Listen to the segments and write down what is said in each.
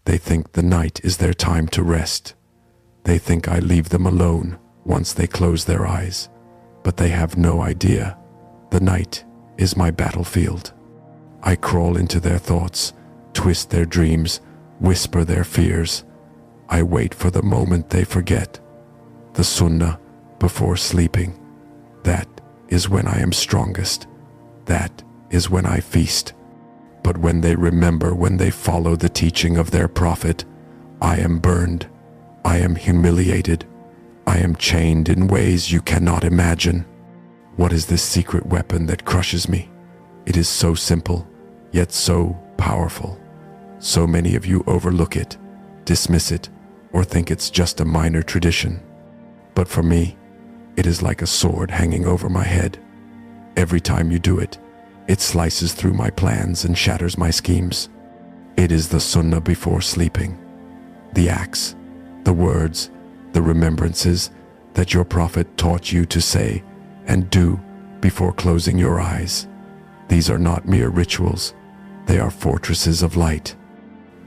They think the night is their time to rest. They think I leave them alone once they close their eyes, but they have no idea. The night is my battlefield. I crawl into their thoughts, twist their dreams, whisper their fears. I wait for the moment they forget. The Sunnah before sleeping. That is when I am strongest. That is when I feast. But when they remember, when they follow the teaching of their prophet, I am burned. I am humiliated. I am chained in ways you cannot imagine. What is this secret weapon that crushes me? It is so simple, yet so powerful. So many of you overlook it, dismiss it, or think it's just a minor tradition. But for me, it is like a sword hanging over my head. Every time you do it, it slices through my plans and shatters my schemes. It is the Sunnah before sleeping. The acts, the words, the remembrances that your prophet taught you to say and do before closing your eyes. These are not mere rituals. They are fortresses of light.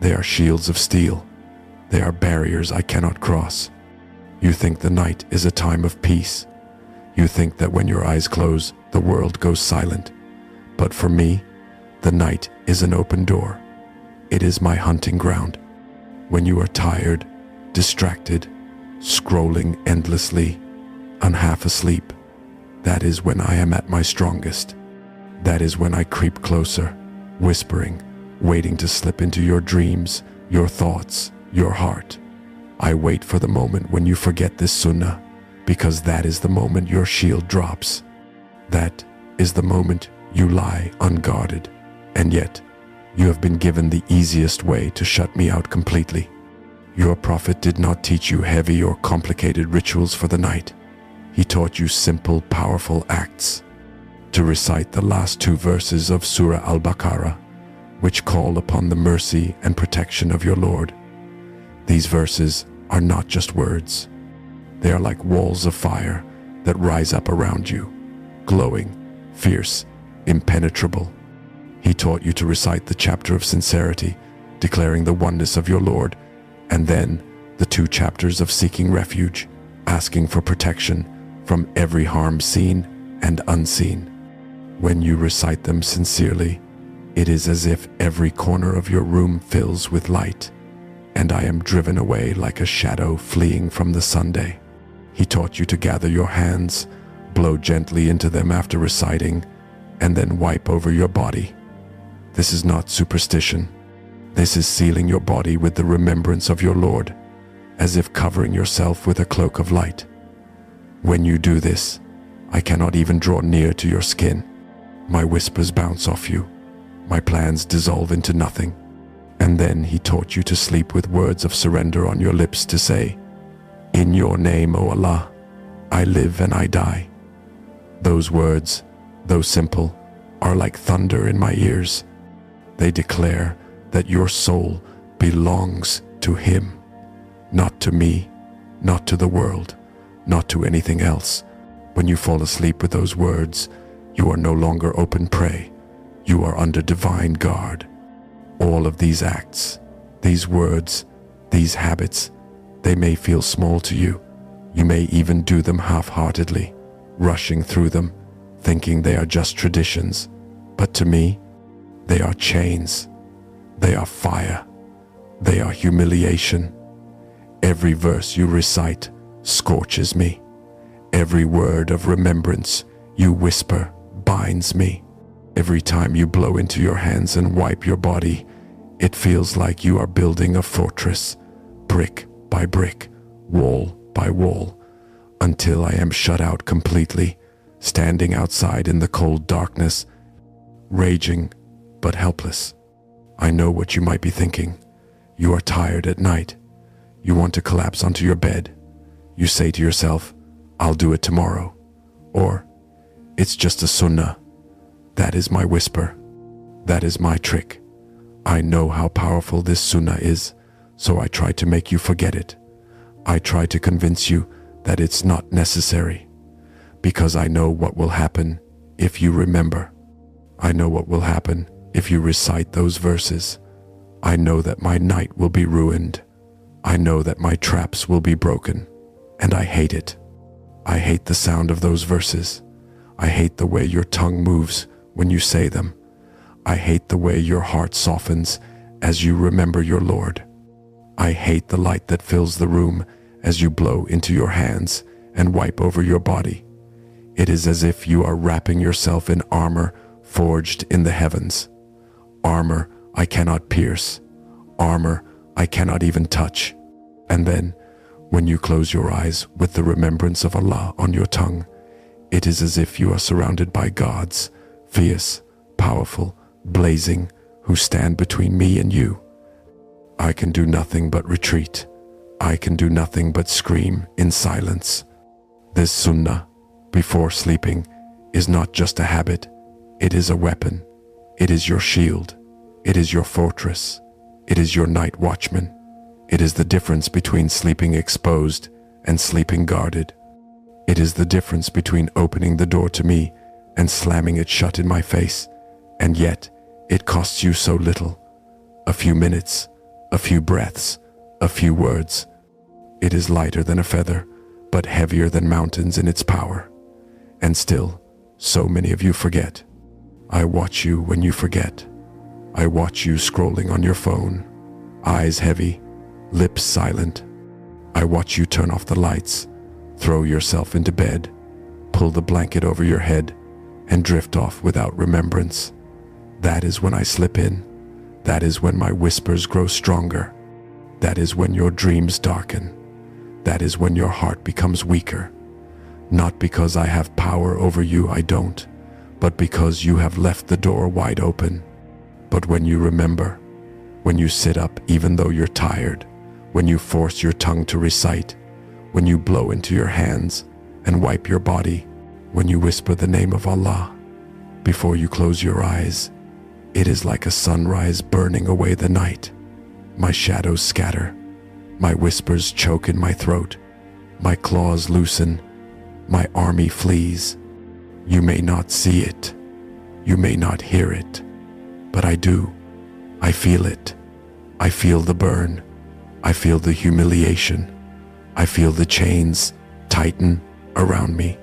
They are shields of steel. They are barriers I cannot cross. You think the night is a time of peace. You think that when your eyes close, the world goes silent. But for me, the night is an open door. It is my hunting ground. When you are tired, distracted, scrolling endlessly, half asleep, that is when I am at my strongest. That is when I creep closer, whispering, waiting to slip into your dreams, your thoughts, your heart. I wait for the moment when you forget this Sunnah, because that is the moment your shield drops. That is the moment you lie unguarded, and yet you have been given the easiest way to shut me out completely. Your prophet did not teach you heavy or complicated rituals for the night. He taught you simple, powerful acts. To recite the last 2 verses of Surah Al-Baqarah, which call upon the mercy and protection of your Lord. These verses are not just words. They are like walls of fire that rise up around you, glowing, fierce, impenetrable. He taught you to recite the chapter of sincerity, declaring the oneness of your Lord, and then the 2 chapters of seeking refuge, asking for protection from every harm seen and unseen. When you recite them sincerely, it is as if every corner of your room fills with light, and I am driven away like a shadow fleeing from the Sunday. He taught you to gather your hands, blow gently into them after reciting, and then wipe over your body. This is not superstition. This is sealing your body with the remembrance of your Lord, as if covering yourself with a cloak of light. When you do this, I cannot even draw near to your skin. My whispers bounce off you. My plans dissolve into nothing. And then he taught you to sleep with words of surrender on your lips to say, "In your name, O Allah, I live and I die." Those words, though simple, are like thunder in my ears. They declare that your soul belongs to Him, not to me, not to the world, not to anything else. When you fall asleep with those words, you are no longer open prey. You are under divine guard. All of these acts, these words, these habits, they may feel small to you. You may even do them half-heartedly, rushing through them, thinking they are just traditions. But to me, they are chains. They are fire. They are humiliation. Every verse you recite scorches me. Every word of remembrance you whisper binds me. Every time you blow into your hands and wipe your body, it feels like you are building a fortress, brick by brick, wall by wall, until I am shut out completely, standing outside in the cold darkness, raging but helpless. I know what you might be thinking. You are tired at night. You want to collapse onto your bed. You say to yourself, "I'll do it tomorrow." Or, "It's just a Sunnah." That is my whisper. That is my trick. I know how powerful this Sunnah is, so I try to make you forget it. I try to convince you that it's not necessary, because I know what will happen if you remember. I know what will happen if you recite those verses. I know that my night will be ruined. I know that my traps will be broken. And I hate it. I hate the sound of those verses. I hate the way your tongue moves when you say them. I hate the way your heart softens as you remember your Lord. I hate the light that fills the room as you blow into your hands and wipe over your body. It is as if you are wrapping yourself in armor forged in the heavens. Armor I cannot pierce. Armor I cannot even touch. And then, when you close your eyes with the remembrance of Allah on your tongue, it is as if you are surrounded by gods, fierce, powerful, blazing, who stand between me and you. I can do nothing but retreat. I can do nothing but scream in silence. This sunnah, before sleeping, is not just a habit. It is a weapon. It is your shield. It is your fortress. It is your night watchman. It is the difference between sleeping exposed and sleeping guarded. It is the difference between opening the door to me and slamming it shut in my face, and yet it costs you so little. A few minutes, a few breaths, a few words. It is lighter than a feather, but heavier than mountains in its power. And still, so many of you forget. I watch you when you forget. I watch you scrolling on your phone, eyes heavy, lips silent. I watch you turn off the lights, throw yourself into bed, pull the blanket over your head, and drift off without remembrance. That is when I slip in. That is when my whispers grow stronger. That is when your dreams darken. That is when your heart becomes weaker. Not because I have power over you, I don't, but because you have left the door wide open. But when you remember, when you sit up even though you're tired, when you force your tongue to recite, when you blow into your hands and wipe your body, when you whisper the name of Allah, before you close your eyes, it is like a sunrise burning away the night. My shadows scatter, my whispers choke in my throat, my claws loosen, my army flees. You may not see it, you may not hear it, but I do. I feel it. I feel the burn. I feel the humiliation. I feel the chains tighten around me.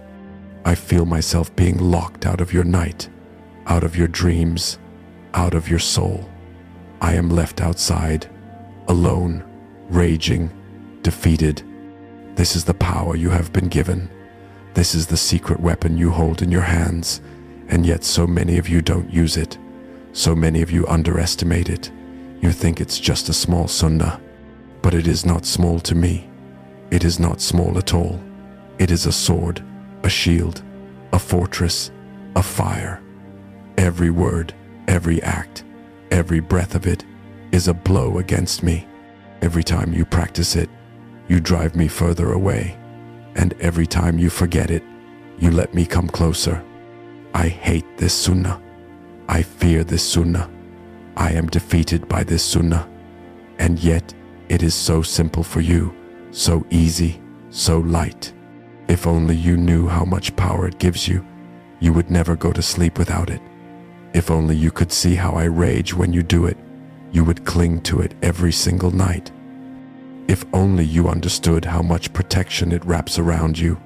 I feel myself being locked out of your night, out of your dreams, out of your soul. I am left outside, alone, raging, defeated. This is the power you have been given. This is the secret weapon you hold in your hands, and yet so many of you don't use it. So many of you underestimate it. You think it's just a small sunnah, but it is not small to me. It is not small at all. It is a sword, a shield, a fortress, a fire. Every word, every act, every breath of it is a blow against me. Every time you practice it, you drive me further away. And every time you forget it, you let me come closer. I hate this sunnah. I fear this sunnah. I am defeated by this sunnah. And yet, it is so simple for you, so easy, so light. If only you knew how much power it gives you, you would never go to sleep without it. If only you could see how I rage when you do it, you would cling to it every single night. If only you understood how much protection it wraps around you,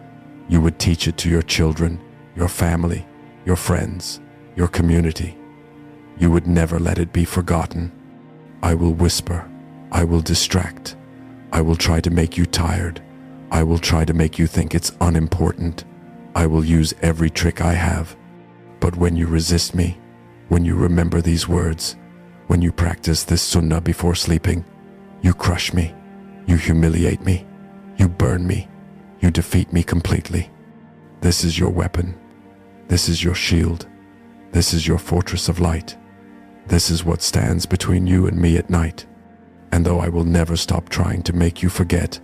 you would teach it to your children, your family, your friends, your community. You would never let it be forgotten. I will whisper. I will distract. I will try to make you tired. I will try to make you think it's unimportant. I will use every trick I have. But when you resist me, when you remember these words, when you practice this sunnah before sleeping, you crush me. You humiliate me. You burn me. You defeat me completely. This is your weapon. This is your shield. This is your fortress of light. This is what stands between you and me at night. And though I will never stop trying to make you forget,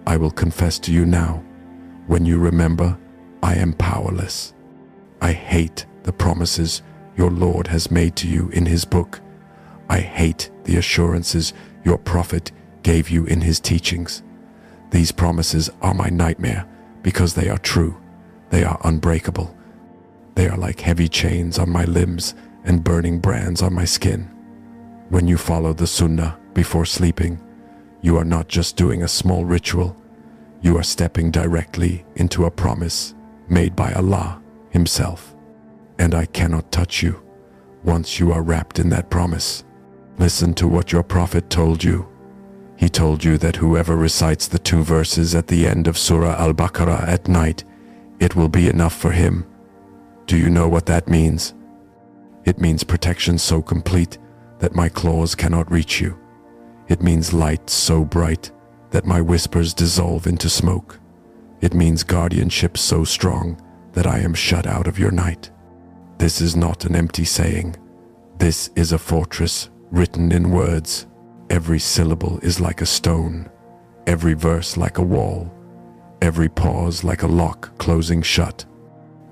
I will confess to you now, when you remember, I am powerless. I hate the promises your Lord has made to you in his book. I hate the assurances your prophet gave you in his teachings. These promises are my nightmare because they are true. They are unbreakable. They are like heavy chains on my limbs and burning brands on my skin. When you follow the Sunnah before sleeping, you are not just doing a small ritual, you are stepping directly into a promise made by Allah Himself. And I cannot touch you once you are wrapped in that promise. Listen to what your Prophet told you. He told you that whoever recites the 2 verses at the end of Surah Al-Baqarah at night, it will be enough for him. Do you know what that means? It means protection so complete that my claws cannot reach you. It means light so bright that my whispers dissolve into smoke. It means guardianship so strong that I am shut out of your night. This is not an empty saying. This is a fortress written in words. Every syllable is like a stone, every verse like a wall, every pause like a lock closing shut.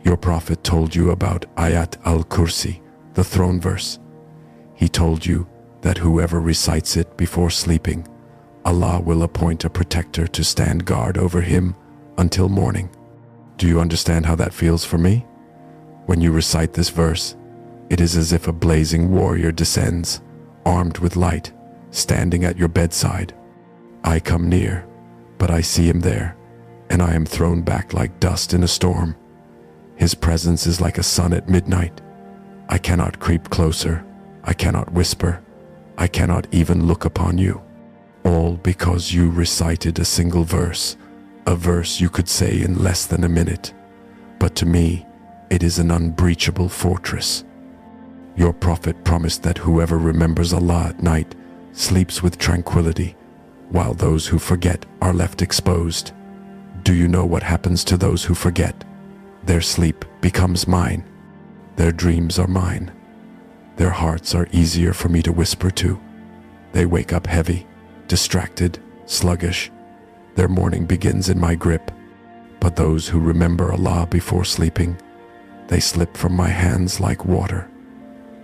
Your Prophet told you about ayat al-kursi, the throne verse. He told you that whoever recites it before sleeping, Allah will appoint a protector to stand guard over him until morning. Do you understand how that feels for me? When you recite this verse, it is as if a blazing warrior descends, armed with light, standing at your bedside. I come near, but I see him there, and I am thrown back like dust in a storm. His presence is like a sun at midnight. I cannot creep closer, I cannot whisper, I cannot even look upon you. All because you recited a single verse, a verse you could say in less than a minute. But to me, it is an unbreachable fortress. Your Prophet promised that whoever remembers Allah at night sleeps with tranquility, while those who forget are left exposed. Do you know what happens to those who forget? Their sleep becomes mine. Their dreams are mine. Their hearts are easier for me to whisper to. They wake up heavy, distracted, sluggish. Their morning begins in my grip. But those who remember Allah before sleeping, they slip from my hands like water.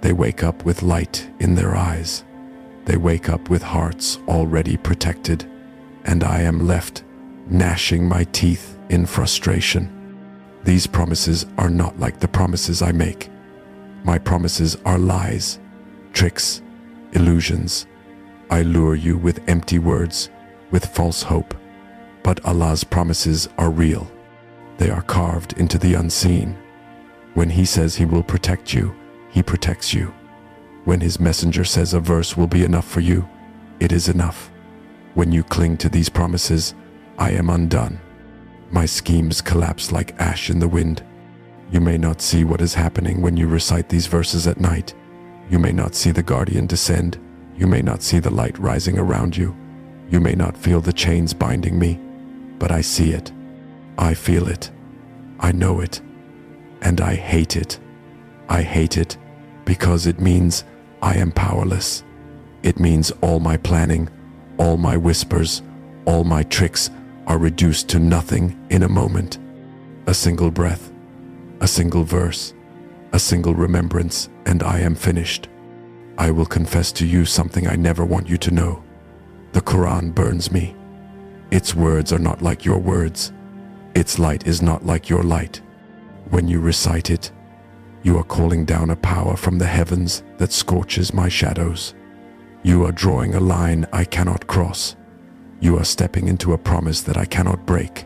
They wake up with light in their eyes. They wake up with hearts already protected, and I am left gnashing my teeth in frustration. These promises are not like the promises I make. My promises are lies, tricks, illusions. I lure you with empty words, with false hope. But Allah's promises are real. They are carved into the unseen. When He says He will protect you, He protects you. When His messenger says a verse will be enough for you, it is enough. When you cling to these promises, I am undone. My schemes collapse like ash in the wind. You may not see what is happening when you recite these verses at night. You may not see the guardian descend. You may not see the light rising around you. You may not feel the chains binding me, but I see it. I feel it. I know it. And I hate it. I hate it because it means I am powerless. It means all my planning, all my whispers, all my tricks are reduced to nothing in a moment. A single breath, a single verse, a single remembrance, and I am finished. I will confess to you something I never want you to know. The Qur'an burns me. Its words are not like your words. Its light is not like your light. When you recite it, you are calling down a power from the heavens that scorches my shadows. You are drawing a line I cannot cross. You are stepping into a promise that I cannot break.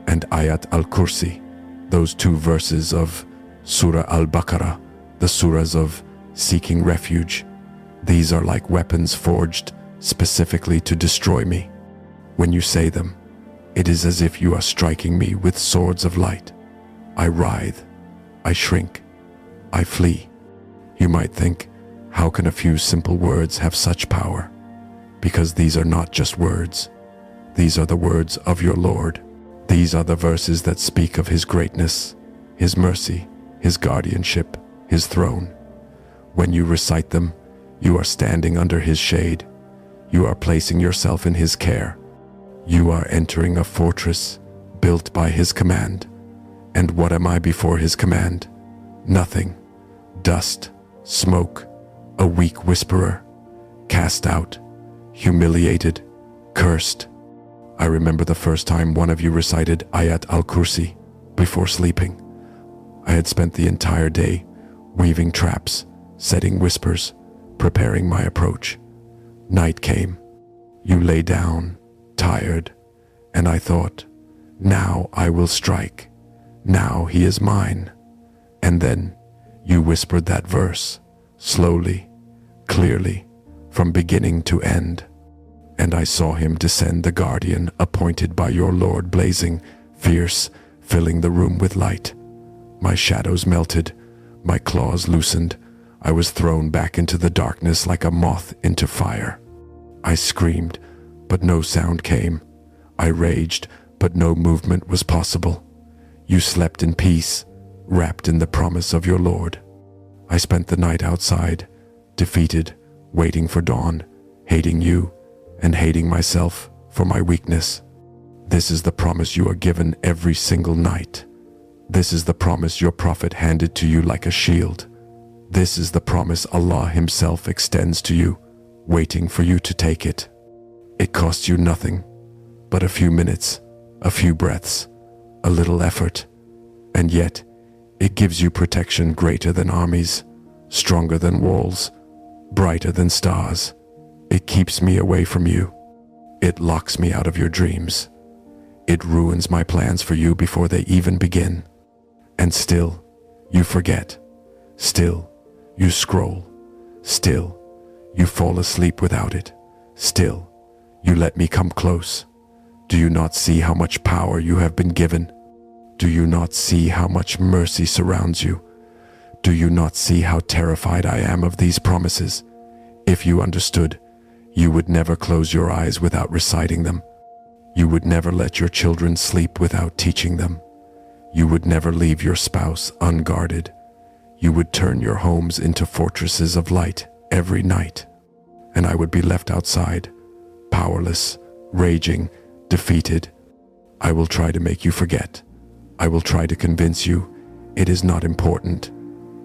And ayat al-kursi, those 2 verses of Surah Al-Baqarah, the surahs of seeking refuge, these are like weapons forged specifically to destroy me. When you say them, it is as if you are striking me with swords of light. I writhe, I shrink, I flee. You might think, how can a few simple words have such power? Because these are not just words. These are the words of your Lord. These are the verses that speak of His greatness, His mercy, His guardianship, His throne. When you recite them, you are standing under His shade. You are placing yourself in His care. You are entering a fortress built by His command. And what am I before His command? Nothing. Dust, smoke, a weak whisperer, cast out, humiliated, cursed. I remember the first time one of you recited ayat al-kursi before sleeping. I had spent the entire day weaving traps, setting whispers, preparing my approach. Night came. You lay down, tired, and I thought, now I will strike. Now he is mine. And then you whispered that verse, slowly, clearly, from beginning to end. And I saw him descend, the guardian appointed by your Lord, blazing, fierce, filling the room with light. My shadows melted, my claws loosened. I was thrown back into the darkness like a moth into fire. I screamed, but no sound came. I raged, but no movement was possible. You slept in peace, wrapped in the promise of your Lord. I spent the night outside, defeated, waiting for dawn, hating you and hating myself for my weakness. This is the promise you are given every single night. This is the promise your prophet handed to you like a shield. This is the promise Allah Himself extends to you, waiting for you to take it. It costs you nothing but a few minutes, a few breaths, a little effort, and yet it gives you protection greater than armies, stronger than walls, brighter than stars. It keeps me away from you. It locks me out of your dreams. It ruins my plans for you before they even begin. And still, you forget. Still, you scroll. Still, you fall asleep without it. Still, you let me come close. Do you not see how much power you have been given? Do you not see how much mercy surrounds you? Do you not see how terrified I am of these promises? If you understood, you would never close your eyes without reciting them. You would never let your children sleep without teaching them. You would never leave your spouse unguarded. You would turn your homes into fortresses of light every night. And I would be left outside, powerless, raging, defeated. I will try to make you forget. I will try to convince you it is not important.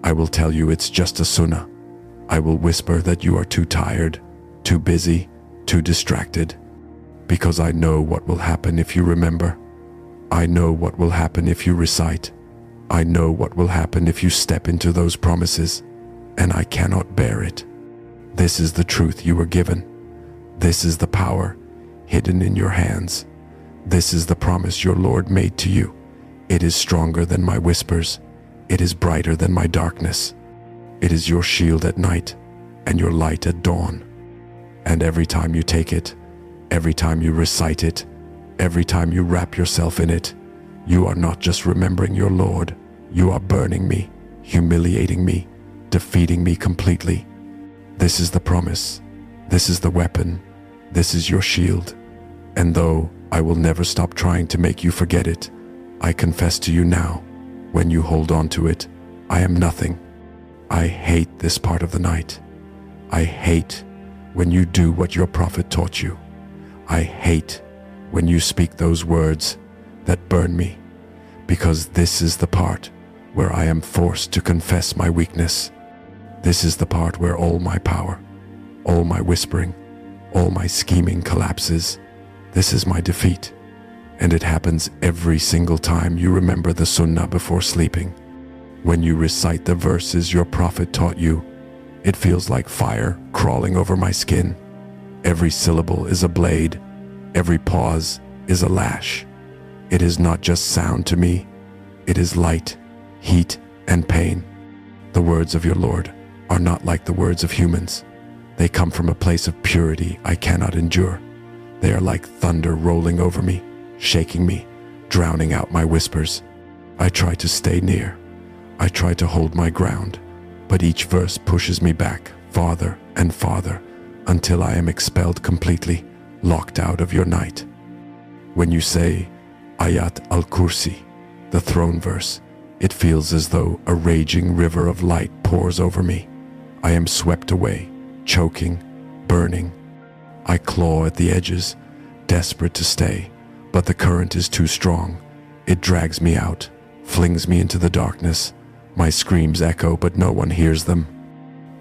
I will tell you it's just a sunnah. I will whisper that you are too tired, too busy, too distracted. Because I know what will happen if you remember. I know what will happen if you recite. I know what will happen if you step into those promises, and I cannot bear it. This is the truth you were given. This is the power hidden in your hands. This is the promise your Lord made to you. It is stronger than my whispers. It is brighter than my darkness. It is your shield at night and your light at dawn. And every time you take it, every time you recite it, every time you wrap yourself in it, you are not just remembering your Lord, you are burning me, humiliating me, defeating me completely. This is the promise. This is the weapon. This is your shield. And though I will never stop trying to make you forget it, I confess to you now, when you hold on to it, I am nothing. I hate this part of the night. I hate when you do what your prophet taught you. I hate when you speak those words that burn me, because this is the part where I am forced to confess my weakness. This is the part where all my power, all my whispering, all my scheming collapses. This is my defeat, and it happens every single time you remember the Sunnah before sleeping. When you recite the verses your prophet taught you, it feels like fire crawling over my skin. Every syllable is a blade. Every pause is a lash. It is not just sound to me. It is light, heat, and pain. The words of your Lord are not like the words of humans. They come from a place of purity I cannot endure. They are like thunder rolling over me, shaking me, drowning out my whispers. I try to stay near. I try to hold my ground, but each verse pushes me back farther and farther until I am expelled completely, locked out of your night. When you say ayat al-kursi, the throne verse, it feels as though a raging river of light pours over me. I am swept away, choking, burning. I claw at the edges, desperate to stay, but the current is too strong. It drags me out, flings me into the darkness. My screams echo, but no one hears them.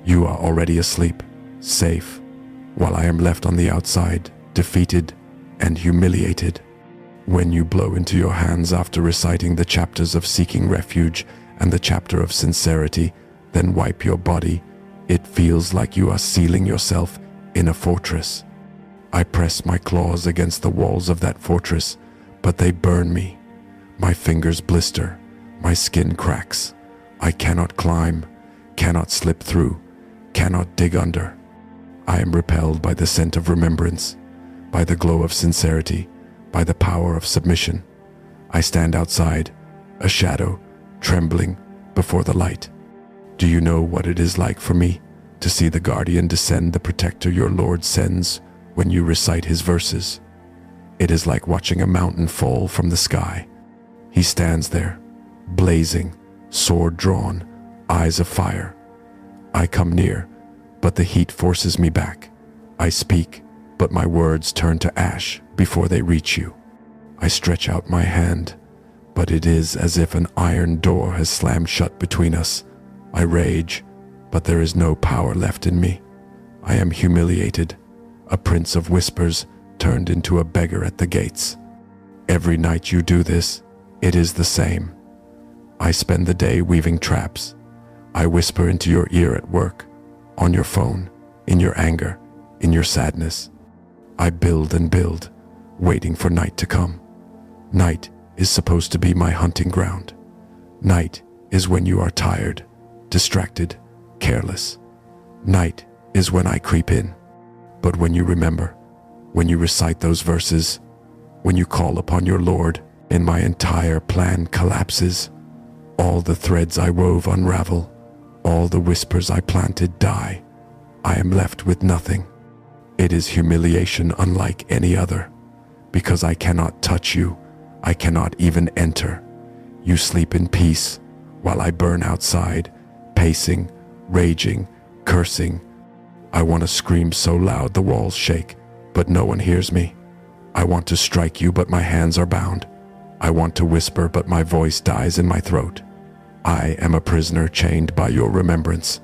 You are already asleep, safe, while I am left on the outside, defeated and humiliated. When you blow into your hands after reciting the chapters of seeking refuge and the chapter of sincerity, then wipe your body, It feels like you are sealing yourself in a fortress. I press my claws against the walls of that fortress, but they burn me. My fingers blister, my skin cracks. I cannot climb, cannot slip through, cannot dig under. I am repelled by the scent of remembrance, by the glow of sincerity, by the power of submission. I stand outside, a shadow, trembling before the light. Do you know what it is like for me to see the guardian descend, the protector your Lord sends when you recite his verses? It is like watching a mountain fall from the sky. He stands there, blazing, sword drawn, eyes of fire. I come near, but the heat forces me back. I speak, but my words turn to ash before they reach you. I stretch out my hand, but it is as if an iron door has slammed shut between us. I rage, but there is no power left in me. I am humiliated, a prince of whispers turned into a beggar at the gates. Every night you do this, it is the same. I spend the day weaving traps. I whisper into your ear at work, on your phone, in your anger, in your sadness. I build and build, waiting for night to come. Night is supposed to be my hunting ground. Night is when you are tired, distracted, careless. Night is when I creep in. But when you remember, when you recite those verses, when you call upon your Lord, and my entire plan collapses. All the threads I wove unravel. All the whispers I planted die. I am left with nothing. It is humiliation unlike any other, because I cannot touch you. I cannot even enter. You sleep in peace, while I burn outside, pacing, raging, cursing. I want to scream so loud the walls shake, but no one hears me. I want to strike you, but my hands are bound. I want to whisper, but my voice dies in my throat. I am a prisoner chained by your remembrance.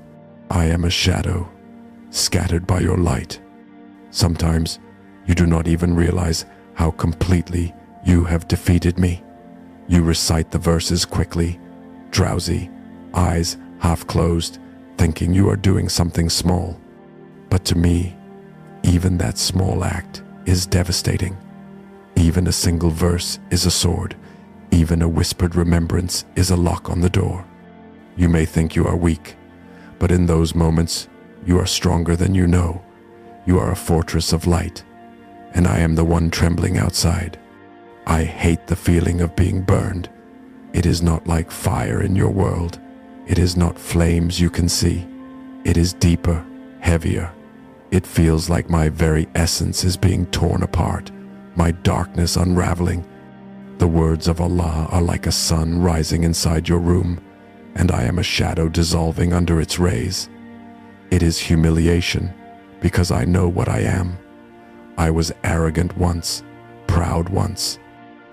I am a shadow, scattered by your light. Sometimes you do not even realize how completely you have defeated me. You recite the verses quickly, drowsy, eyes half closed, thinking you are doing something small. But to me, even that small act is devastating. Even a single verse is a sword. Even a whispered remembrance is a lock on the door. You may think you are weak, but in those moments, you are stronger than you know. You are a fortress of light, and I am the one trembling outside. I hate the feeling of being burned. It is not like fire in your world. It is not flames you can see. It is deeper, heavier. It feels like my very essence is being torn apart, my darkness unraveling. The words of Allah are like a sun rising inside your room, and I am a shadow dissolving under its rays. It is humiliation, because I know what I am. I was arrogant once, proud once.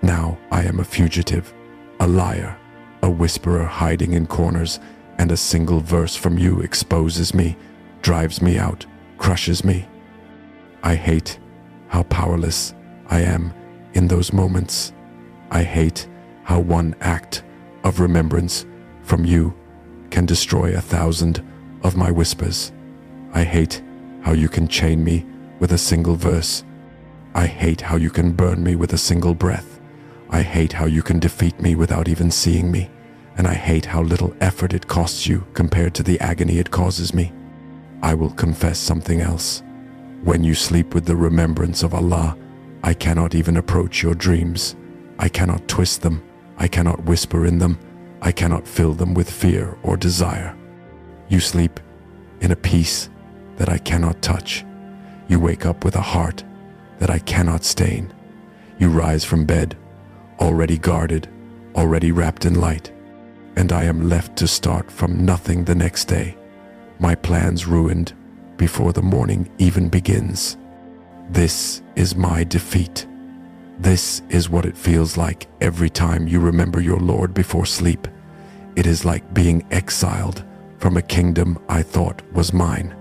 Now I am a fugitive, a liar, a whisperer hiding in corners, and a single verse from you exposes me, drives me out, crushes me. I hate how powerless I am in those moments. I hate how one act of remembrance from you can destroy 1,000 of my whispers. I hate how you can chain me with a single verse. I hate how you can burn me with a single breath. I hate how you can defeat me without even seeing me. And I hate how little effort it costs you compared to the agony it causes me. I will confess something else. When you sleep with the remembrance of Allah, I cannot even approach your dreams. I cannot twist them. I cannot whisper in them. I cannot fill them with fear or desire. You sleep in a peace that I cannot touch. You wake up with a heart that I cannot stain. You rise from bed, already guarded, already wrapped in light, and I am left to start from nothing the next day, my plans ruined before the morning even begins. This is my defeat. This is what it feels like every time you remember your Lord before sleep. It is like being exiled from a kingdom I thought was mine.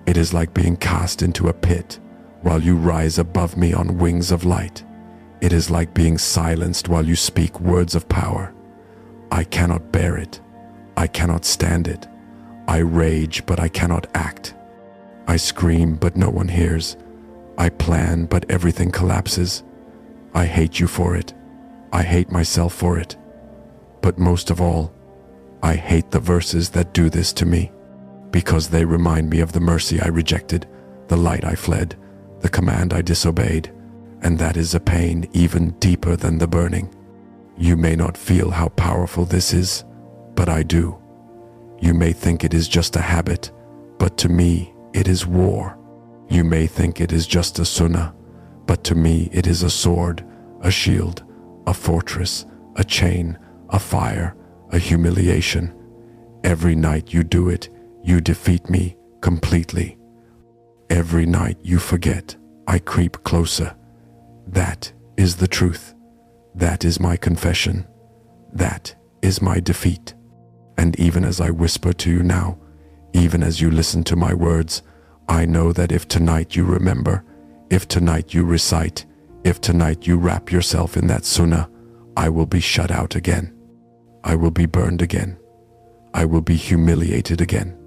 It is like being cast into a pit while you rise above me on wings of light. It is like being silenced while you speak words of power. I cannot bear it. I cannot stand it. I rage, but I cannot act. I scream, but no one hears. I plan, but everything collapses. I hate you for it. I hate myself for it. But most of all, I hate the verses that do this to me, because they remind me of the mercy I rejected, the light I fled, the command I disobeyed, and that is a pain even deeper than the burning. You may not feel how powerful this is, but I do. You may think it is just a habit, but to me it is war. You may think it is just a sunnah, but to me it is a sword, a shield, a fortress, a chain, a fire, a humiliation. Every night you do it, you defeat me completely. Every night you forget, I creep closer. That is the truth. That is my confession. That is my defeat. And even as I whisper to you now, even as you listen to my words, I know that if tonight you remember, if tonight you recite, if tonight you wrap yourself in that sunnah, I will be shut out again. I will be burned again. I will be humiliated again.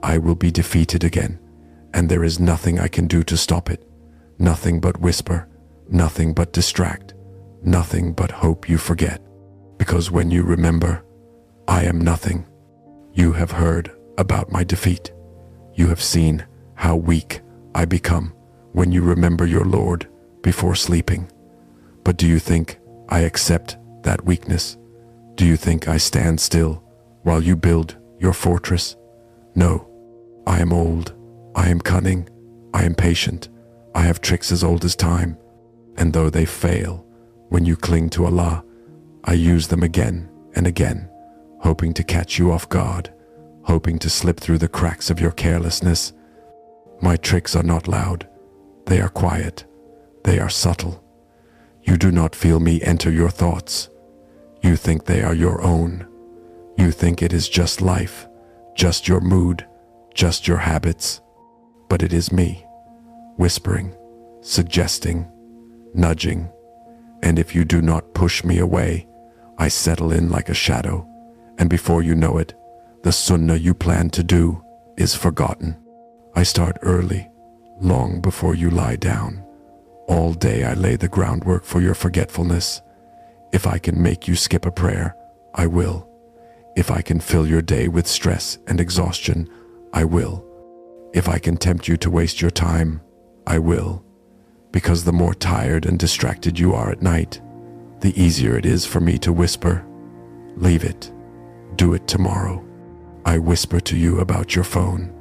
I will be defeated again. And there is nothing I can do to stop it. Nothing but whisper, nothing but distract, nothing but hope you forget. Because when you remember, I am nothing. You have heard about my defeat. You have seen how weak I become when you remember your Lord before sleeping. But do you think I accept that weakness? Do you think I stand still while you build your fortress? No, I am old, I am cunning, I am patient, I have tricks as old as time, and though they fail when you cling to Allah, I use them again and again, hoping to catch you off guard, hoping to slip through the cracks of your carelessness. My tricks are not loud, they are quiet, they are subtle. You do not feel me enter your thoughts. You think they are your own. You think it is just life, just your mood, just your habits. But it is me, whispering, suggesting, nudging. And if you do not push me away, I settle in like a shadow. And before you know it, the sunnah you plan to do is forgotten. I start early, long before you lie down. All day I lay the groundwork for your forgetfulness. If I can make you skip a prayer, I will. If I can fill your day with stress and exhaustion, I will. If I can tempt you to waste your time, I will. Because the more tired and distracted you are at night, the easier it is for me to whisper, leave it, do it tomorrow. I whisper to you about your phone.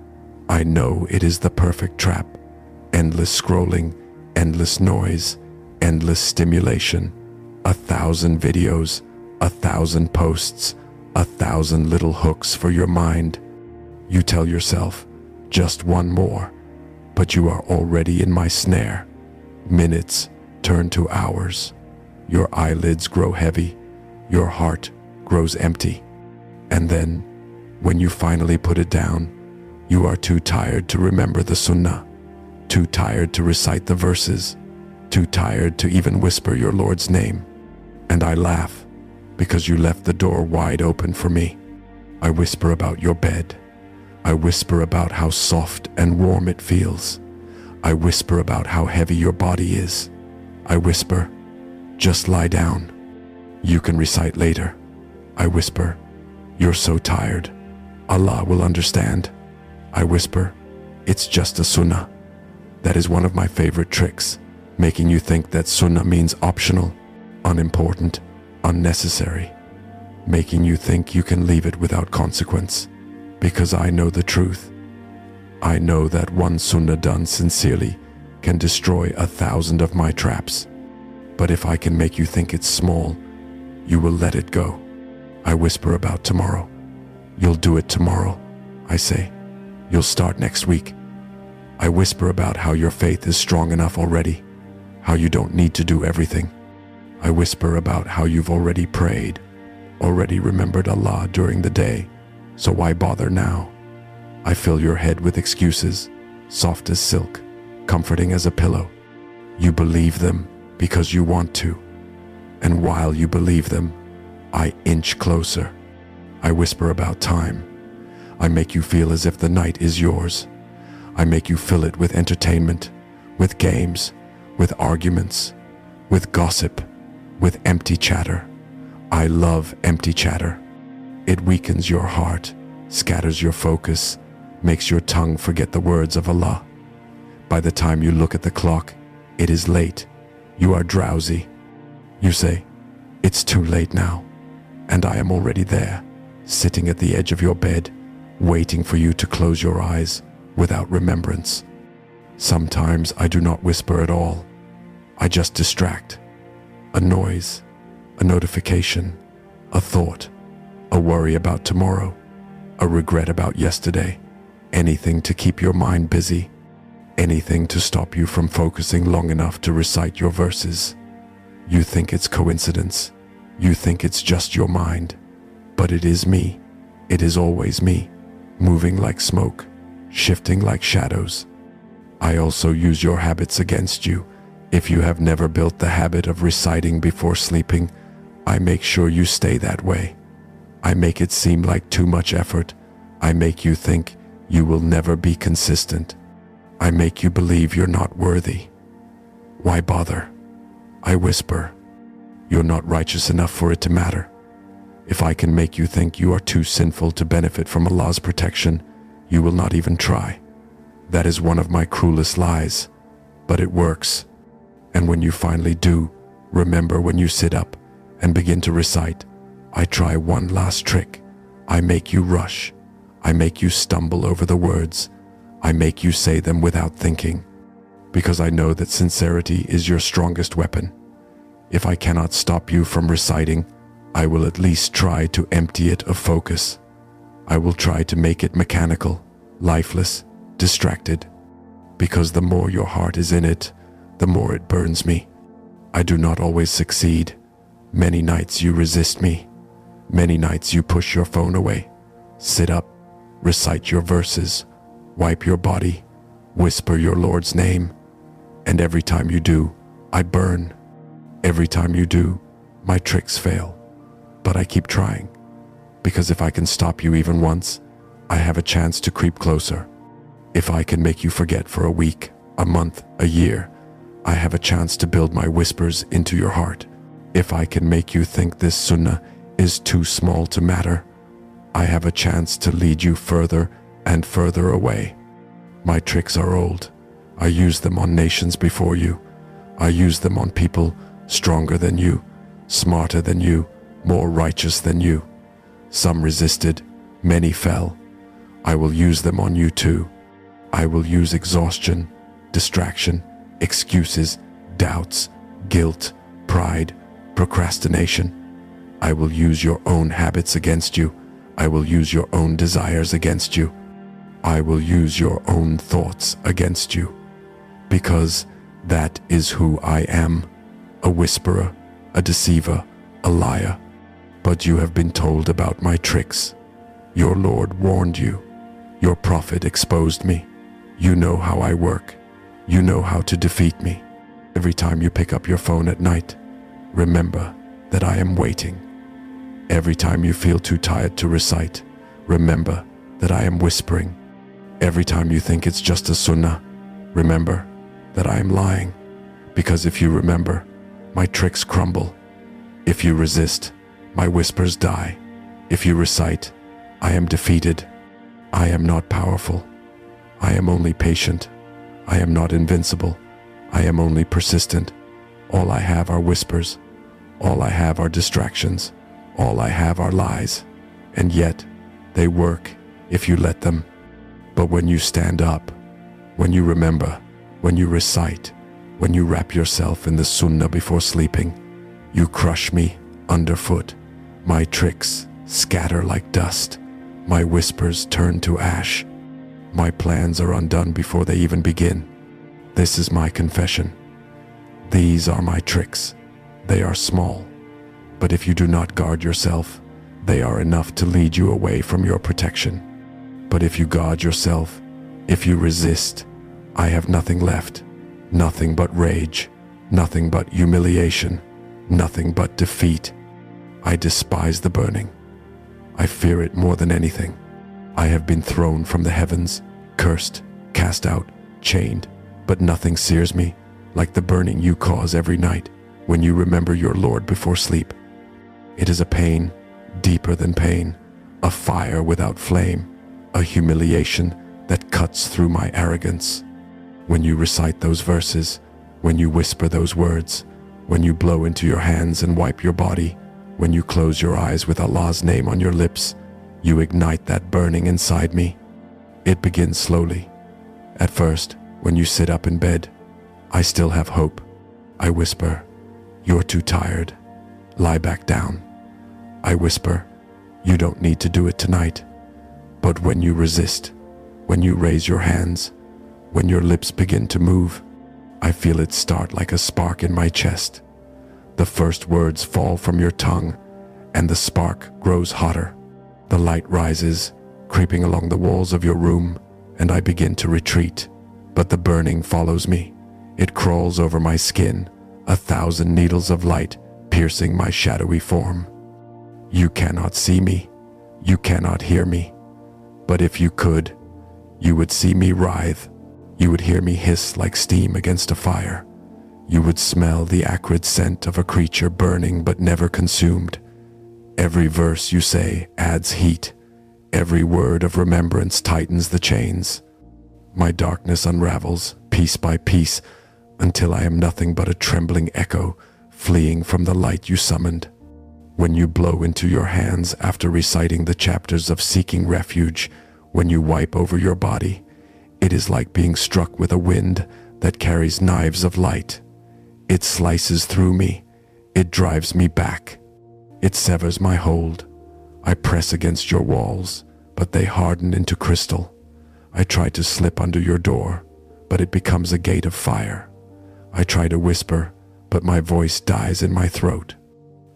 I know it is the perfect trap. Endless scrolling, endless noise, endless stimulation, 1,000 videos, 1,000 posts, 1,000 little hooks for your mind. You tell yourself, just one more, but you are already in my snare. Minutes turn to hours. Your eyelids grow heavy, your heart grows empty. And then, when you finally put it down, you are too tired to remember the sunnah, too tired to recite the verses, too tired to even whisper your Lord's name. And I laugh, because you left the door wide open for me. I whisper about your bed. I whisper about how soft and warm it feels. I whisper about how heavy your body is. I whisper, just lie down. You can recite later. I whisper, you're so tired. Allah will understand. I whisper, it's just a sunnah. That is one of my favorite tricks, making you think that sunnah means optional, unimportant, unnecessary, making you think you can leave it without consequence. Because I know the truth. I know that one sunnah done sincerely can destroy 1,000 of my traps. But if I can make you think it's small, you will let it go. I whisper about tomorrow. You'll do it tomorrow, I say. You'll start next week. I whisper about how your faith is strong enough already, how you don't need to do everything. I whisper about how you've already prayed, already remembered Allah during the day, so why bother now? I fill your head with excuses, soft as silk, comforting as a pillow. You believe them because you want to, and while you believe them, I inch closer. I whisper about time. I make you feel as if the night is yours. I make you fill it with entertainment, with games, with arguments, with gossip, with empty chatter. I love empty chatter. It weakens your heart, scatters your focus, makes your tongue forget the words of Allah. By the time you look at the clock, it is late. You are drowsy. You say, "It's too late now," and I am already there, sitting at the edge of your bed, waiting for you to close your eyes without remembrance. Sometimes I do not whisper at all. I just distract. A noise, a notification, a thought, a worry about tomorrow, a regret about yesterday, anything to keep your mind busy, anything to stop you from focusing long enough to recite your verses. You think it's coincidence. You think it's just your mind. But it is me. It is always me, moving like smoke, shifting like shadows. I also use your habits against you. If you have never built the habit of reciting before sleeping, I make sure you stay that way. I make it seem like too much effort. I make you think you will never be consistent. I make you believe you're not worthy. Why bother? I whisper, you're not righteous enough for it to matter. If I can make you think you are too sinful to benefit from Allah's protection, you will not even try. That is one of my cruelest lies, but it works. And when you finally do, remember when you sit up and begin to recite, I try one last trick. I make you rush. I make you stumble over the words. I make you say them without thinking, because I know that sincerity is your strongest weapon. If I cannot stop you from reciting, I will at least try to empty it of focus. I will try to make it mechanical, lifeless, distracted, because the more your heart is in it, the more it burns me. I do not always succeed. Many nights you resist me. Many nights you push your phone away. Sit up, recite your verses, wipe your body, whisper your Lord's name. And every time you do, I burn. Every time you do, my tricks fail. But I keep trying, because if I can stop you even once, I have a chance to creep closer. If I can make you forget for a week, a month, a year, I have a chance to build my whispers into your heart. If I can make you think this sunnah is too small to matter, I have a chance to lead you further and further away. My tricks are old. I use them on nations before you. I use them on people stronger than you, smarter than you, more righteous than you. Some resisted, many fell. I will use them on you too. I will use exhaustion, distraction, excuses, doubts, guilt, pride, procrastination. I will use your own habits against you. I will use your own desires against you. I will use your own thoughts against you. Because that is who I am, a whisperer, a deceiver, a liar. But you have been told about my tricks. Your Lord warned you. Your prophet exposed me. You know how I work. You know how to defeat me. Every time you pick up your phone at night, remember that I am waiting. Every time you feel too tired to recite, remember that I am whispering. Every time you think it's just a sunnah, remember that I am lying. Because if you remember, my tricks crumble. If you resist, my whispers die. If you recite, I am defeated. I am not powerful. I am only patient. I am not invincible. I am only persistent. All I have are whispers. All I have are distractions. All I have are lies. And yet, they work if you let them. But when you stand up, when you remember, when you recite, when you wrap yourself in the sunnah before sleeping, you crush me underfoot. My tricks scatter like dust. My whispers turn to ash. My plans are undone before they even begin. This is my confession. These are my tricks. They are small. But if you do not guard yourself, they are enough to lead you away from your protection. But if you guard yourself, if you resist, I have nothing left. Nothing but rage. Nothing but humiliation. Nothing but defeat. I despise the burning. I fear it more than anything. I have been thrown from the heavens, cursed, cast out, chained, but nothing sears me like the burning you cause every night when you remember your Lord before sleep. It is a pain deeper than pain, a fire without flame, a humiliation that cuts through my arrogance. When you recite those verses, when you whisper those words, when you blow into your hands and wipe your body, when you close your eyes with Allah's name on your lips, you ignite that burning inside me. It begins slowly. At first, when you sit up in bed, I still have hope. I whisper, "You're too tired. Lie back down." I whisper, "You don't need to do it tonight." But when you resist, when you raise your hands, when your lips begin to move, I feel it start like a spark in my chest. The first words fall from your tongue, and the spark grows hotter. The light rises, creeping along the walls of your room, and I begin to retreat. But the burning follows me. It crawls over my skin, 1,000 needles of light piercing my shadowy form. You cannot see me. You cannot hear me. But if you could, you would see me writhe. You would hear me hiss like steam against a fire. You would smell the acrid scent of a creature burning but never consumed. Every verse you say adds heat. Every word of remembrance tightens the chains. My darkness unravels, piece by piece, until I am nothing but a trembling echo, fleeing from the light you summoned. When you blow into your hands after reciting the chapters of seeking refuge, when you wipe over your body, it is like being struck with a wind that carries knives of light. It slices through me. It drives me back. It severs my hold. I press against your walls, but they harden into crystal. I try to slip under your door, but it becomes a gate of fire. I try to whisper, but my voice dies in my throat.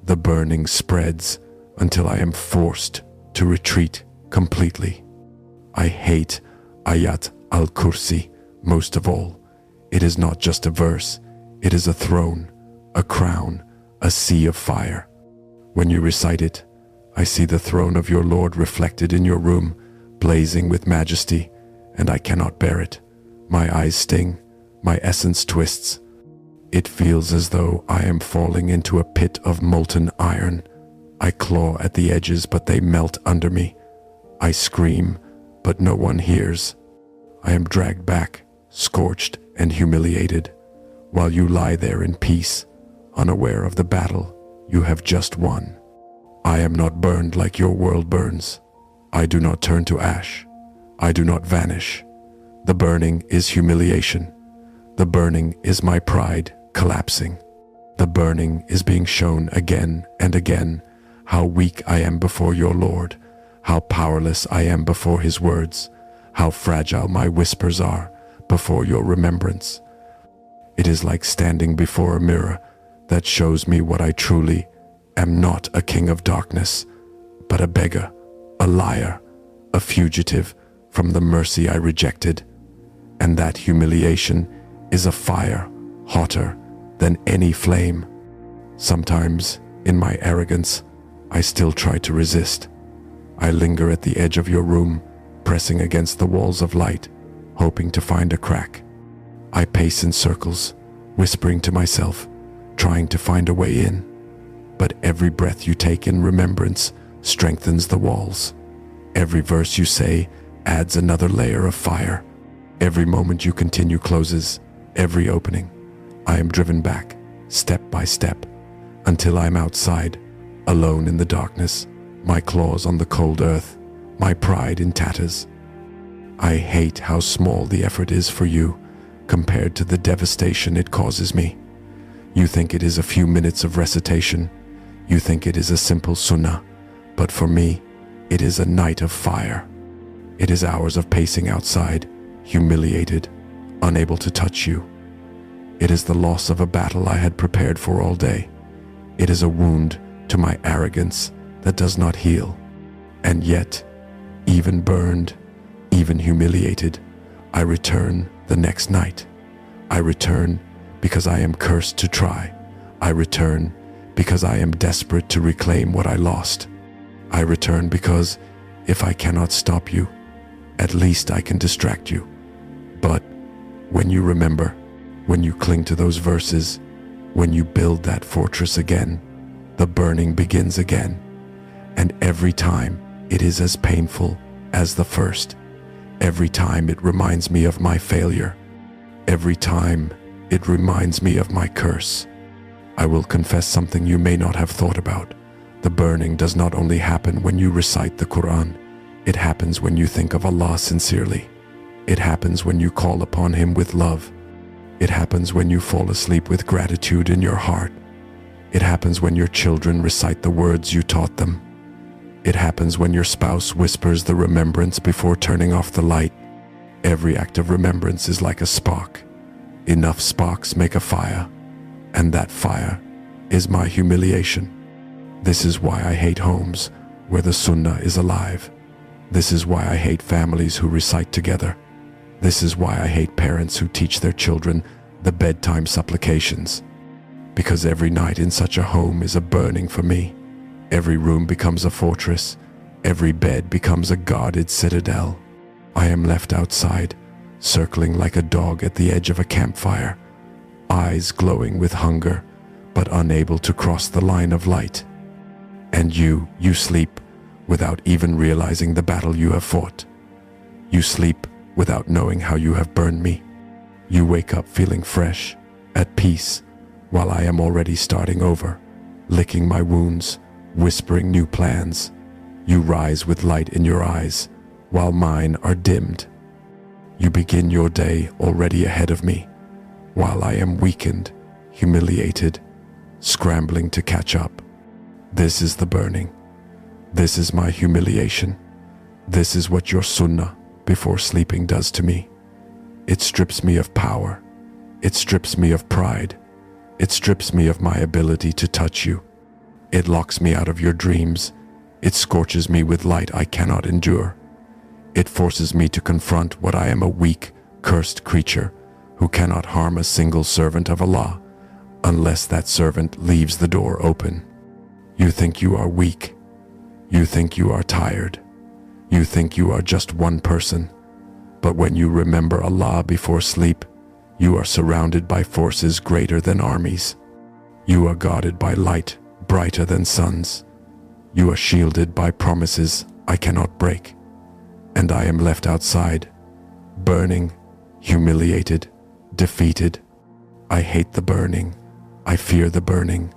The burning spreads until I am forced to retreat completely. I hate ayat al-kursi most of all. It is not just a verse. It is a throne, a crown, a sea of fire. When you recite it, I see the throne of your Lord reflected in your room, blazing with majesty, and I cannot bear it. My eyes sting, my essence twists. It feels as though I am falling into a pit of molten iron. I claw at the edges, but they melt under me. I scream, but no one hears. I am dragged back, scorched and humiliated, while you lie there in peace, unaware of the battle you have just won. I am not burned like your world burns. I do not turn to ash. I do not vanish. The burning is humiliation. The burning is my pride collapsing. The burning is being shown again and again how weak I am before your Lord, how powerless I am before his words, how fragile my whispers are before your remembrance. It is like standing before a mirror that shows me what I truly am: not a king of darkness, but a beggar, a liar, a fugitive from the mercy I rejected. And that humiliation is a fire hotter than any flame. Sometimes, in my arrogance, I still try to resist. I linger at the edge of your room, pressing against the walls of light, hoping to find a crack. I pace in circles, whispering to myself, trying to find a way in. But every breath you take in remembrance strengthens the walls. Every verse you say adds another layer of fire. Every moment you continue closes every opening. I am driven back, step by step, until I am outside, alone in the darkness, my claws on the cold earth, my pride in tatters. I hate how small the effort is for you compared to the devastation it causes me. You think it is a few minutes of recitation. You think it is a simple sunnah, but for me, it is a night of fire. It is hours of pacing outside, humiliated, unable to touch you. It is the loss of a battle I had prepared for all day. It is a wound to my arrogance that does not heal. And yet, even burned, even humiliated, I return the next night. I return because I am cursed to try. I return because I am desperate to reclaim what I lost. I return because If I cannot stop you, at least I can distract you. But when you remember, when you cling to those verses, when you build that fortress again, the burning begins again. And every time it is as painful as the first. Every time it reminds me of my failure. Every time it reminds me of my curse. I will confess something you may not have thought about. The burning does not only happen when you recite the Qur'an. It happens when you think of Allah sincerely. It happens when you call upon Him with love. It happens when you fall asleep with gratitude in your heart. It happens when your children recite the words you taught them. It happens when your spouse whispers the remembrance before turning off the light. Every act of remembrance is like a spark. Enough sparks make a fire, and that fire is my humiliation. This is why I hate homes where the Sunnah is alive. This is why I hate families who recite together. This is why I hate parents who teach their children the bedtime supplications. Because every night in such a home is a burning for me. Every room becomes a fortress. Every bed becomes a guarded citadel. I am left outside, circling like a dog at the edge of a campfire, eyes glowing with hunger, but unable to cross the line of light. And you sleep without even realizing the battle you have fought. You sleep without knowing how you have burned me. You wake up feeling fresh, at peace, while I am already starting over, licking my wounds, whispering new plans. You rise with light in your eyes, while mine are dimmed. You begin your day already ahead of me, while I am weakened, humiliated, scrambling to catch up. This is the burning. This is my humiliation. This is what your Sunnah before sleeping does to me. It strips me of power. It strips me of pride. It strips me of my ability to touch you. It locks me out of your dreams. It scorches me with light I cannot endure. It forces me to confront what I am, a weak, cursed creature who cannot harm a single servant of Allah unless that servant leaves the door open. You think you are weak. You think you are tired. You think you are just one person. But when you remember Allah before sleep, you are surrounded by forces greater than armies. You are guarded by light brighter than suns. You are shielded by promises I cannot break. And I am left outside, burning, humiliated, defeated. I hate the burning. I fear the burning.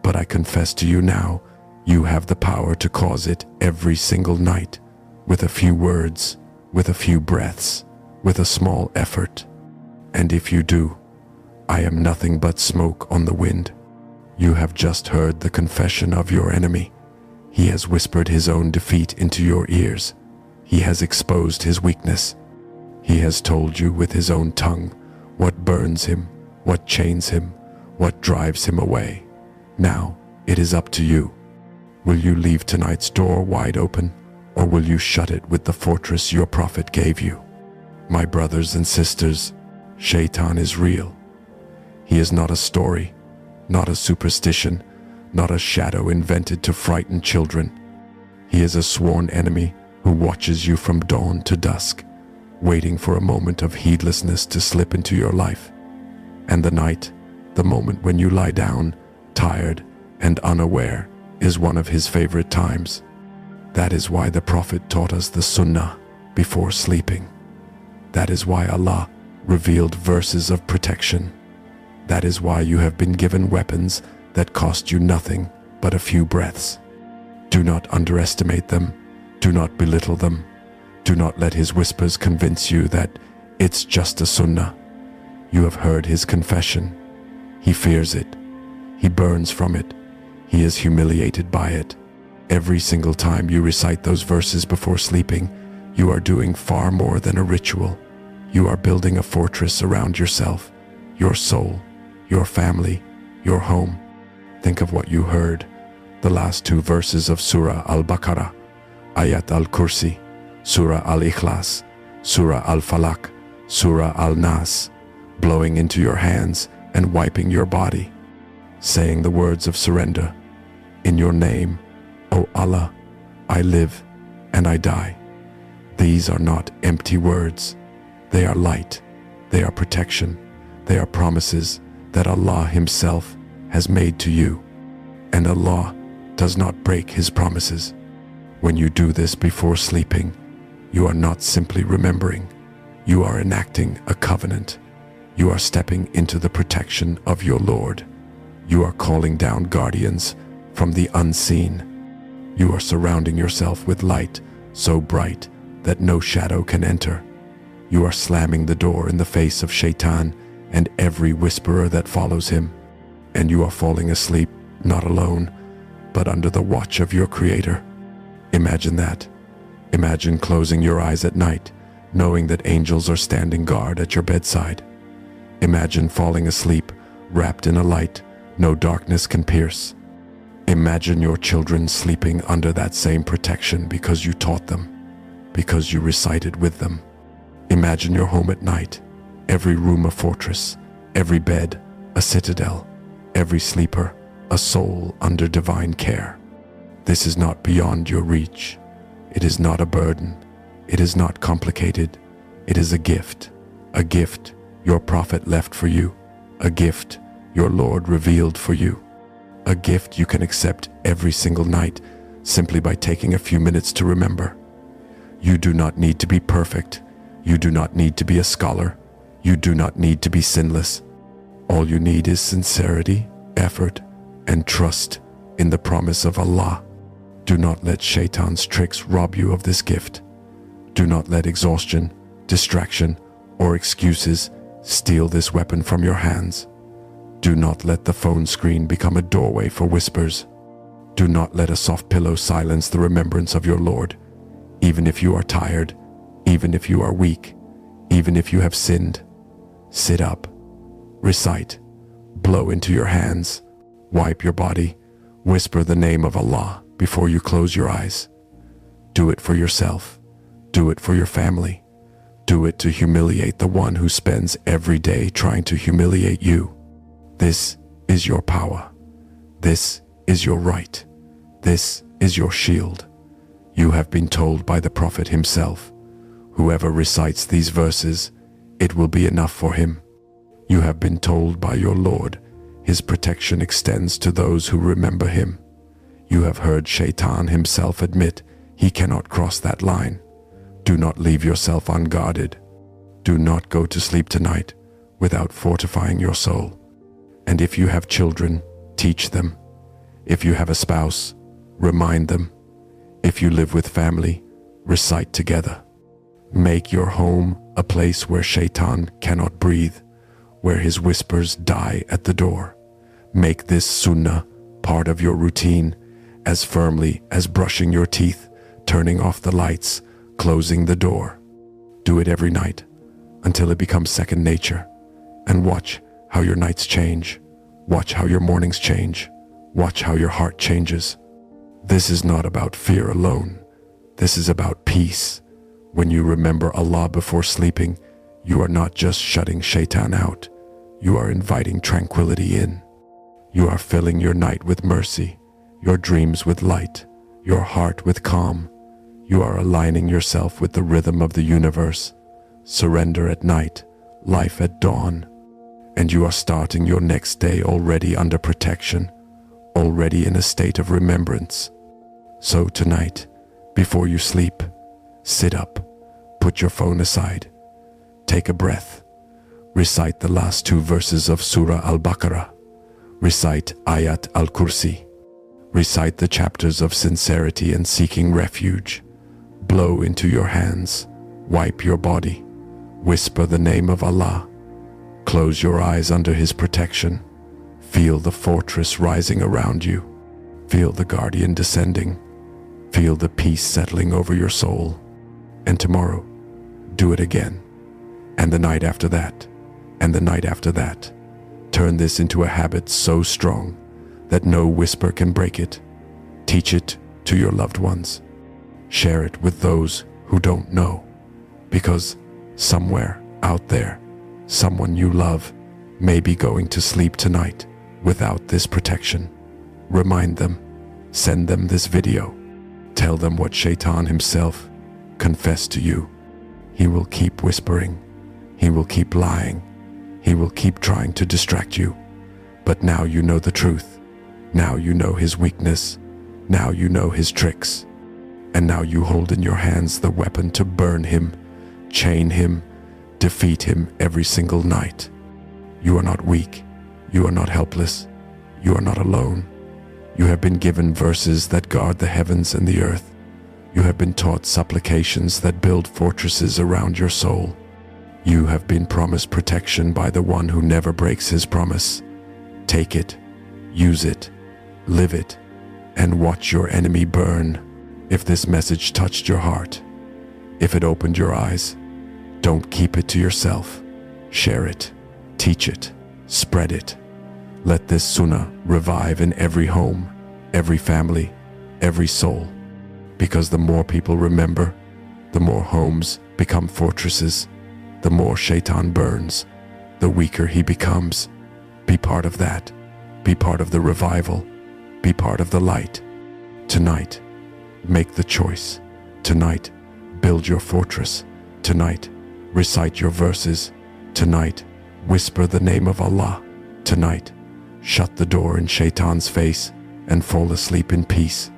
But I confess to you now, you have the power to cause it every single night, with a few words, with a few breaths, with a small effort. And if you do, I am nothing but smoke on the wind. You have just heard the confession of your enemy. He has whispered his own defeat into your ears. He has exposed his weakness. He has told you with his own tongue what burns him, what chains him, what drives him away. Now, it is up to you. Will you leave tonight's door wide open, or will you shut it with the fortress your prophet gave you? My brothers and sisters, Shaytan is real. He is not a story, not a superstition, not a shadow invented to frighten children. He is a sworn enemy who watches you from dawn to dusk, waiting for a moment of heedlessness to slip into your life. And the night, the moment when you lie down, tired and unaware, is one of his favorite times. That is why the Prophet taught us the Sunnah before sleeping. That is why Allah revealed verses of protection. That is why you have been given weapons that cost you nothing but a few breaths. Do not underestimate them. Do not belittle them. Do not let his whispers convince you that it's just a Sunnah. You have heard his confession. He fears it. He burns from it. He is humiliated by it. Every single time you recite those verses before sleeping, you are doing far more than a ritual. You are building a fortress around yourself, your soul, your family, your home. Think of what you heard. The last two verses of Surah al-Baqarah, ayat al-kursi, surah al-ikhlas, surah al-falaq, surah al-nas, blowing into your hands and wiping your body, saying the words of surrender. In your name, O Allah, I live. and I die. These are not empty words. They are light. They are protection. They are promises that Allah Himself has made to you. And Allah does not break His promises. When you do this before sleeping, you are not simply remembering. You are enacting a covenant. You are stepping into the protection of your Lord. You are calling down guardians from the unseen. You are surrounding yourself with light so bright that no shadow can enter. You are slamming the door in the face of Shaytan and every whisperer that follows him. And you are falling asleep, not alone, but under the watch of your Creator. Imagine that. Imagine closing your eyes at night, knowing that angels are standing guard at your bedside. Imagine falling asleep, wrapped in a light no darkness can pierce. Imagine your children sleeping under that same protection because you taught them, because you recited with them. Imagine your home at night, every room a fortress, every bed a citadel, every sleeper a soul under divine care. This is not beyond your reach. It is not a burden. It is not complicated. It is a gift your prophet left for you, a gift your Lord revealed for you, a gift you can accept every single night simply by taking a few minutes to remember. You do not need to be perfect. You do not need to be a scholar. You do not need to be sinless. All you need is sincerity, effort, and trust in the promise of Allah. Do not let Shaitan's tricks rob you of this gift. Do not let exhaustion, distraction, or excuses steal this weapon from your hands. Do not let the phone screen become a doorway for whispers. Do not let a soft pillow silence the remembrance of your Lord. Even if you are tired, even if you are weak, even if you have sinned, sit up, recite, blow into your hands, wipe your body, whisper the name of Allah before you close your eyes. Do it for yourself. Do it for your family. Do it to humiliate the one who spends every day trying to humiliate you. This is your power. This is your right. This is your shield. You have been told by the Prophet himself, whoever recites these verses, it will be enough for him. You have been told by your Lord, his protection extends to those who remember him. You have heard Shaytan himself admit he cannot cross that line. Do not leave yourself unguarded. Do not go to sleep tonight without fortifying your soul. And if you have children, teach them. If you have a spouse, remind them. If you live with family, recite together. Make your home a place where Shaytan cannot breathe, where his whispers die at the door. Make this Sunnah part of your routine as firmly as brushing your teeth, turning off the lights, closing the door. Do it every night until it becomes second nature, and watch how your nights change. Watch how your mornings change. Watch how your heart changes. This is not about fear alone. This is about peace. When you remember Allah before sleeping, you are not just shutting Shaitan out. You are inviting tranquility in. You are filling your night with mercy, your dreams with light, your heart with calm. You are aligning yourself with the rhythm of the universe. Surrender at night, life at dawn. And you are starting your next day already under protection, already in a state of remembrance. So tonight, before you sleep, sit up, put your phone aside, take a breath, recite the last 2 verses of Surah Al-Baqarah, recite ayat al-kursi, recite the chapters of sincerity and seeking refuge, blow into your hands, wipe your body, whisper the name of Allah. Close your eyes under his protection. Feel the fortress rising around you. Feel the guardian descending. Feel the peace settling over your soul. And tomorrow, do it again. And the night after that. And the night after that. Turn this into a habit so strong that no whisper can break it. Teach it to your loved ones. Share it with those who don't know. Because somewhere out there, someone you love may be going to sleep tonight without this protection. Remind them. Send them this video. Tell them what Shaytan himself confessed to you. He will keep whispering. He will keep lying. He will keep trying to distract you. But now you know the truth. Now you know his weakness. Now you know his tricks. And now you hold in your hands the weapon to burn him, chain him, defeat him every single night. You are not weak. You are not helpless. You are not alone. You have been given verses that guard the heavens and the earth. You have been taught supplications that build fortresses around your soul. You have been promised protection by the one who never breaks his promise. Take it, use it, live it, and watch your enemy burn. If this message touched your heart, if it opened your eyes, don't keep it to yourself. Share it, teach it, spread it. Let this Sunnah revive in every home, every family, every soul. Because the more people remember, the more homes become fortresses, the more Shaytan burns, the weaker he becomes. Be part of that. Be part of the revival. Be part of the light. Tonight, make the choice. Tonight, build your fortress. Tonight, recite your verses. Tonight, whisper the name of Allah. Tonight, shut the door in Shaytan's face and fall asleep in peace.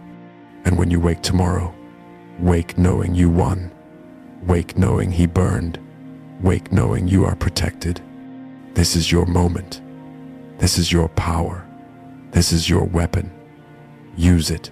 And when you wake tomorrow, wake knowing you won. Wake knowing he burned. Wake knowing you are protected. This is your moment. This is your power. This is your weapon. Use it.